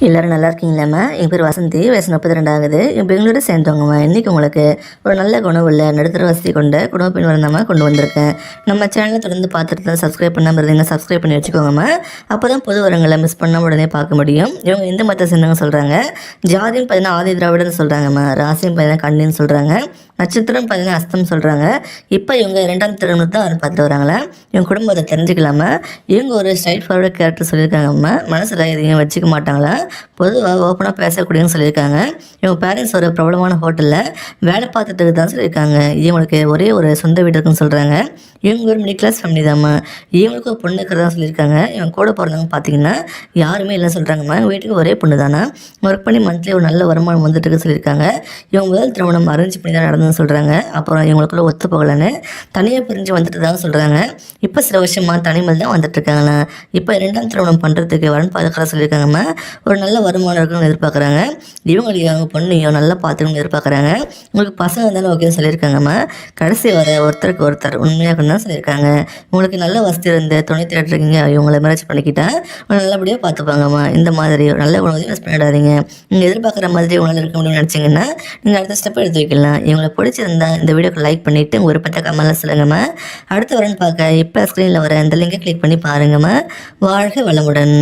எல்லோரும் நல்லா இருக்கீங்களாம்மா? என் பேர் வசந்தி, வயசு 32 ஆகுது. என் பெங்களூரை சேர்ந்தவங்கம்மா. இன்றைக்கி உங்களுக்கு ஒரு நல்ல குணவுள்ள நடுத்தர வசதி கொண்ட குடும்ப பெண் வரந்தாம்மா கொண்டு வந்திருக்கேன். நம்ம சேனலை தொடர்ந்து பார்த்துட்டு தான் சப்ஸ்கிரைப் பண்ணாமல் இருந்தீங்கன்னா சப்ஸ்கிரைப் பண்ணி வச்சுக்கோங்கம்மா. அப்போ தான் பொது வரங்களை மிஸ் பண்ணாமல் உடனே பார்க்க முடியும். இவங்க எந்த மதத்தை சேர்ந்தவங்க சொல்கிறாங்க, ஜாதின்னு பார்த்தீங்கன்னா ஆதி திராவிடன்னு சொல்கிறாங்கம்மா, ராசின்னு பார்த்தீங்கன்னா கண்ணின்னு சொல்கிறாங்க, நட்சத்திரம் பார்த்தீங்கன்னா அஸ்தம் சொல்கிறாங்க. இப்போ இவங்க 2ஆம் திருமணத்தை தான் பார்த்துட்டு வராங்களா. இவங்க குடும்பத்தை தெரிஞ்சுக்கலாமா. இவங்க ஒரு ஸ்ட்ரைட் ஃபார்வர்டு கேரக்டர் சொல்லியிருக்காங்கம்மா. மனசில் எதையும் வச்சுக்க மாட்டாங்களா, பொதுவாக ஓப்பனாக பேசக்கூடியன்னு சொல்லியிருக்காங்க. இவங்க பேரண்ட்ஸ் ஒரு பிரபலமான ஹோட்டலில் வேலை பார்த்துட்டு தான் சொல்லியிருக்காங்க. இவங்களுக்கு ஒரே ஒரு சொந்த வீடு இருக்குன்னு சொல்கிறாங்க. இவங்க ஒரு மிடில் கிளாஸ் ஃபேமிலி தாம்மா. இவங்களுக்கு ஒரு பொண்ணு இருக்கிறதா சொல்லியிருக்காங்க. இவங்க கூட பிறந்தவங்க பார்த்தீங்கன்னா யாருமே இல்லை சொல்கிறாங்கம்மா. வீட்டுக்கு ஒரே பொண்ணு தானே. ஒர்க் பண்ணி மந்த்லி ஒரு நல்ல வருமானம் வந்துட்டு சொல்லியிருக்காங்க. இவங்க முதல் திருமணம் அரேஞ்ச் பண்ணி தான் நடந்ததுன்னு சொல்கிறாங்க. அப்புறம் இவங்களுக்குள்ள ஒத்து போகலன்னு தனியாக பிரிஞ்சு வந்துட்டு தான் சொல்கிறாங்க. இப்போ சில வருஷமாக தனிமல் தான் வந்துட்டுருக்காங்களா. இப்போ 2ஆம் திருமணம் பண்ணுறதுக்கு வரன் பார்க்குறதா சொல்லியிருக்காங்கம்மா. ஒரு நல்ல வருமானம் இருக்கணும்னு எதிர்பார்க்குறாங்க. இவங்களையும் அவங்க பொண்ணையும் நல்லா பார்த்துக்கணும்னு எதிர்பார்க்குறாங்க. உங்களுக்கு பசங்க இருந்தாலும் ஓகேன்னு சொல்லியிருக்காங்கம்மா. கடைசி வர ஒருத்தருக்கு ஒருத்தர் உண்மையாக தான் சொல்லியிருக்காங்க. உங்களுக்கு நல்ல வசதி இருந்து துணை தேடிருக்கீங்க, இவங்களை மேரேஜ் பண்ணிக்கிட்டா நல்லபடியாக பார்த்துப்பாங்கம்மா. இந்த மாதிரி நல்ல உணவு மிஸ் பண்ணிடாதீங்க. நீங்கள் எதிர்பார்க்குற மாதிரி உங்களால் இருக்க முடியும்னு நினச்சிங்கன்னா நீங்கள் அடுத்த ஸ்டெப் எடுத்து வைக்கலாம். இவங்களை பிடிச்சிருந்தா இந்த வீடியோக்கு லைக் பண்ணிவிட்டு உங்கள் விருப்பத்தை கமெண்ட்டில் சொல்லுங்கம்மா. அடுத்த வரன்னு பார்க்க இப்போ ஸ்க்ரீனில் வர இந்த லிங்கை கிளிக் பண்ணி பாருங்கம்மா. வாழ்க வளமுடன்.